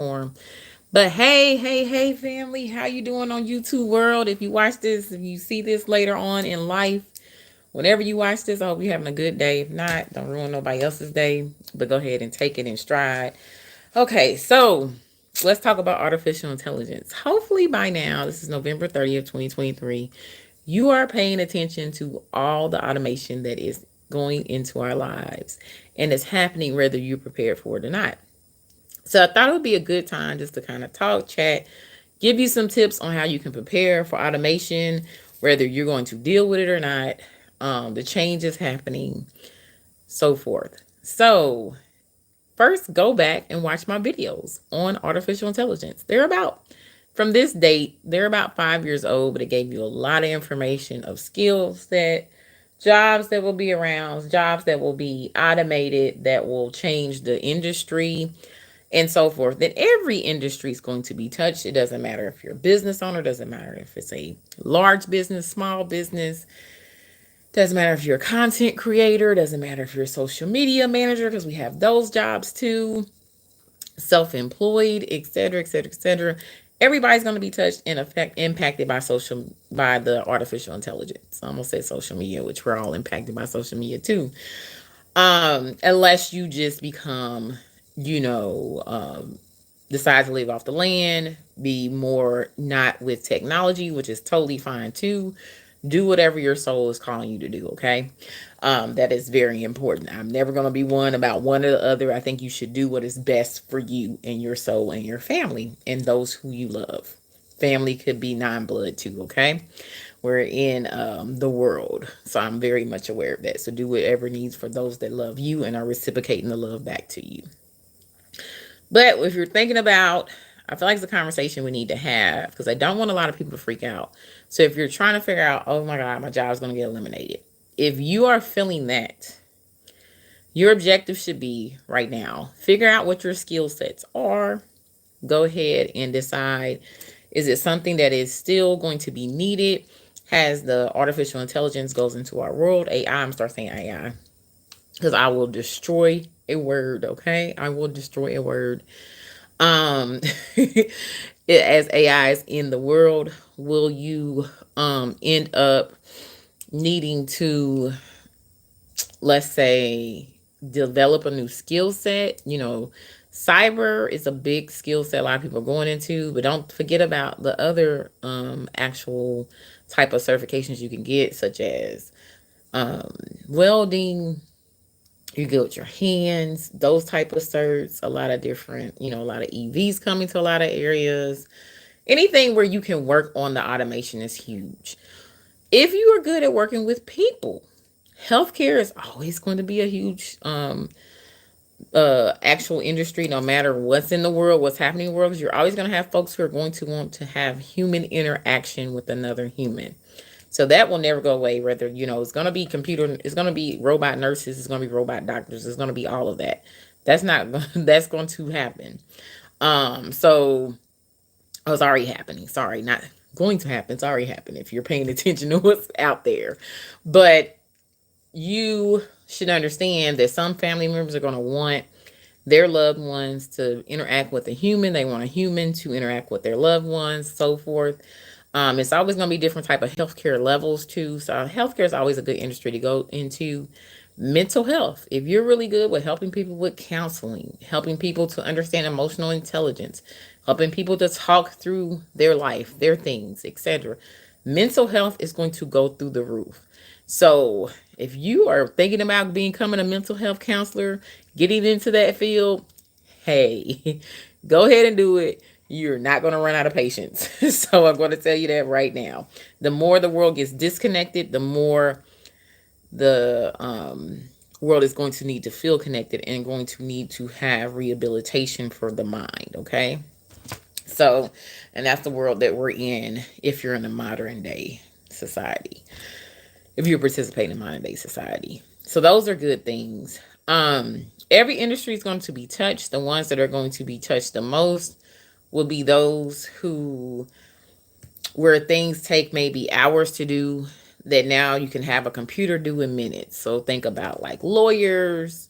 platform. But hey, family, how you doing on YouTube world? If you watch this, if you see this later on in life, whenever you watch this, I hope you're having a good day. If not, don't ruin nobody else's day, but go ahead and take it in stride. Okay, so let's talk about artificial intelligence. Hopefully by now, this is November 30th, 2023, you are paying attention to all the automation that is going into our lives and it's happening whether you're prepared for it or not. So I thought it would be a good time just to kind of talk, chat, give you some tips on how you can prepare for automation, whether you're going to deal with it or not, the changes happening, so forth. So first, go back and watch my videos on artificial intelligence. From this date, they're about 5 years old, but it gave you a lot of information of skills that jobs that will be around, jobs that will be automated, that will change the industry and so forth. Then every industry is going to be touched. It doesn't matter if you're a business owner, doesn't matter if it's a large business, small business, doesn't matter if you're a content creator, doesn't matter if you're a social media manager, because we have those jobs too, self-employed, etc., etc., etc. Everybody's going to be touched and impacted by the artificial intelligence. I almost said social media, which we're all impacted by social media too. Unless you just become, you know, decide to live off the land, be more not with technology, which is totally fine too. Do whatever your soul is calling you to do, okay? That is very important. I'm never going to be one about one or the other. I think you should do what is best for you and your soul and your family and those who you love. Family could be non-blood too, okay? We're in the world, so I'm very much aware of that. So do whatever needs for those that love you and are reciprocating the love back to you. But if you're thinking about, I feel like it's a conversation we need to have because I don't want a lot of people to freak out. So if you're trying to figure out, oh my God, my job's going to get eliminated. If you are feeling that, your objective should be right now, figure out what your skill sets are. Go ahead and decide, is it something that is still going to be needed as the artificial intelligence goes into our world? AI, I'm start saying AI because I will destroy a word, okay? I will destroy a word. um as AI is in the world, will you end up needing to, let's say, develop a new skill set? Cyber is a big skill set a lot of people are going into, but don't forget about the other actual type of certifications you can get, such as um welding. You get with your hands, those type of certs, a lot of different, a lot of EVs coming to a lot of areas. Anything where you can work on the automation is huge. If you are good at working with people, healthcare is always going to be a huge actual industry, no matter what's in the world, what's happening in the world, because you're always going to have folks who are going to want to have human interaction with another human. So that will never go away. Whether, it's going to be computer, it's going to be robot nurses, it's going to be robot doctors, it's going to be all of that. That's not, that's going to happen. So oh, it's already happening. Sorry, not going to happen. It's already happened if you're paying attention to what's out there. But you should understand that some family members are going to want their loved ones to interact with a human. They want a human to interact with their loved ones, so forth. It's always going to be different type of healthcare levels too. So healthcare is always a good industry to go into. Mental health. If you're really good with helping people with counseling, helping people to understand emotional intelligence, helping people to talk through their life, their things, etc., mental health is going to go through the roof. So if you are thinking about becoming a mental health counselor, getting into that field, hey, go ahead and do it. You're not going to run out of patience. So I'm going to tell you that right now. The more the world gets disconnected, the more the world is going to need to feel connected and going to need to have rehabilitation for the mind. Okay. So, and that's the world that we're in if you're in a modern day society, if you're participating in modern day society. So those are good things. Every industry is going to be touched. The ones that are going to be touched the most will be those who, where things take maybe hours to do, that now you can have a computer do in minutes. So think about like lawyers,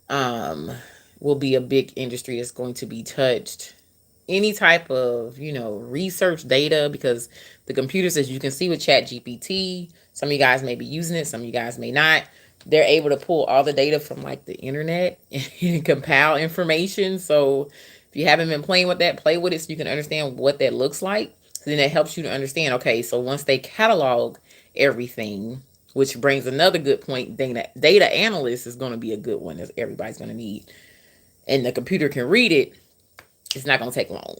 um, will be a big industry that's going to be touched. any type of, research data, because the computers, as you can see with Chat GPT, some of you guys may be using it, some of you guys may not. They're able to pull all the data from like the internet and compile information. So if you haven't been playing with that, play with it so you can understand what that looks like. So then that helps you to understand, okay, so once they catalog everything, which brings another good point, data analyst is going to be a good one that everybody's going to need. And the computer can read it. It's not going to take long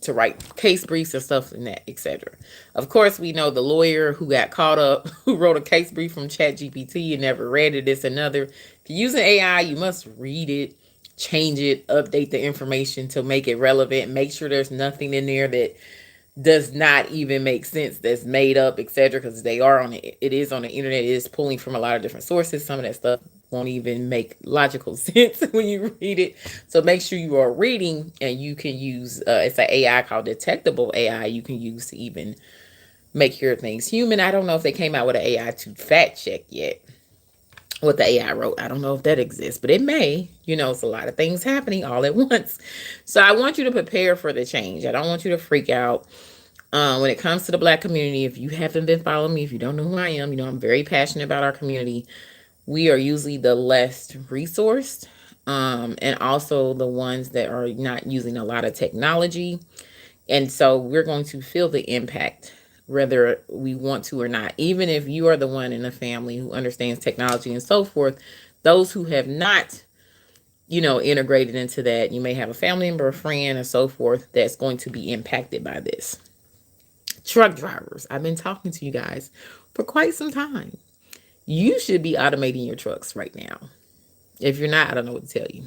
to write case briefs and stuff and that, etc. Of course, we know the lawyer who got caught up, who wrote a case brief from Chat GPT and never read it, this another. If you're using AI, you must read it, change it, update the information to make it relevant, make sure there's nothing in there that does not even make sense, that's made up, etc. Because it is on the internet, it is pulling from a lot of different sources. Some of that stuff won't even make logical sense when you read it. So make sure you are reading, and you can use it's an AI called detectable AI you can use to even make your things human. I don't know if they came out with an AI to fact check yet what the AI wrote. I don't know if that exists, but it may. It's a lot of things happening all at once. So I want you to prepare for the change. I don't want you to freak out. When it comes to the Black community, if you haven't been following me, if you don't know who I am, I'm very passionate about our community. We are usually the less resourced, and also the ones that are not using a lot of technology. And so we're going to feel the impact, whether we want to or not. Even if you are the one in the family who understands technology and so forth, those who have not, integrated into that, you may have a family member, a friend, and so forth that's going to be impacted by this. Truck drivers, I've been talking to you guys for quite some time. You should be automating your trucks right now. If you're not, I don't know what to tell you.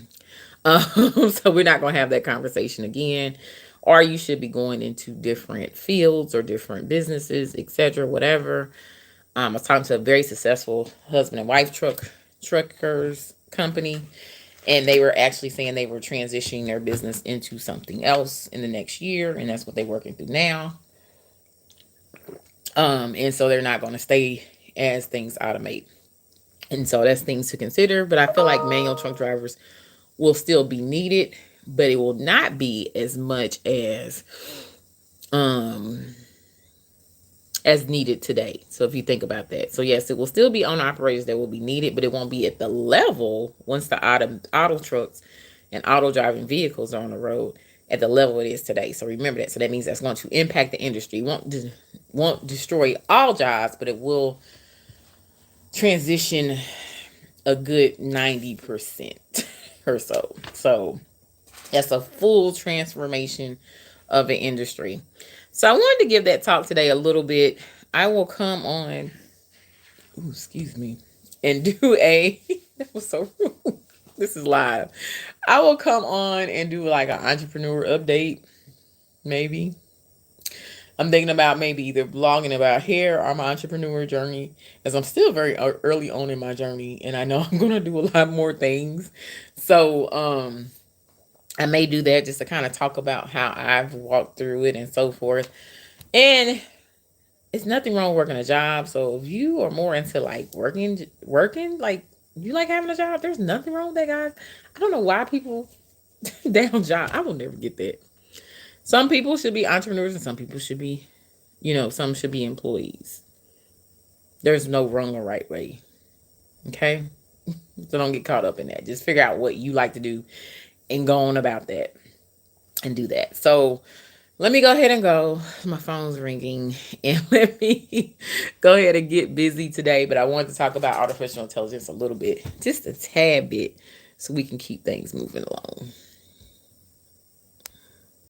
So we're not going to have that conversation again. Or you should be going into different fields or different businesses, etc., whatever. I was talking to a very successful husband and wife truckers company, and they were actually saying they were transitioning their business into something else in the next year, and that's what they're working through now. And so they're not going to stay as things automate. And so that's things to consider. But I feel like manual truck drivers will still be needed, but it will not be as much as needed today. So if you think about that. So yes, it will still be owner operators that will be needed, but it won't be at the level once the auto trucks and auto driving vehicles are on the road at the level it is today. So remember that. So that means that's going to impact the industry. Won't destroy all jobs, but it will transition a good 90% or so. So that's a full transformation of an industry. So I wanted to give that talk today a little bit. I will come on, and do that was so rude. This is live. I will come on and do like an entrepreneur update, maybe. I'm thinking about maybe either blogging about hair or my entrepreneur journey, as I'm still very early on in my journey, and I know I'm going to do a lot more things. So I may do that just to kind of talk about how I've walked through it and so forth. And it's nothing wrong with working a job. So if you are more into like working, like you like having a job, there's nothing wrong with that, guys. I don't know why people down job. I will never get that. Some people should be entrepreneurs and some people should be, some should be employees. There's no wrong or right way. Okay? So don't get caught up in that. Just figure out what you like to do and go on about that and do that. So let me go ahead and go. My phone's ringing, and let me go ahead and get busy today. But I wanted to talk about artificial intelligence a little bit, just a tad bit, so we can keep things moving along.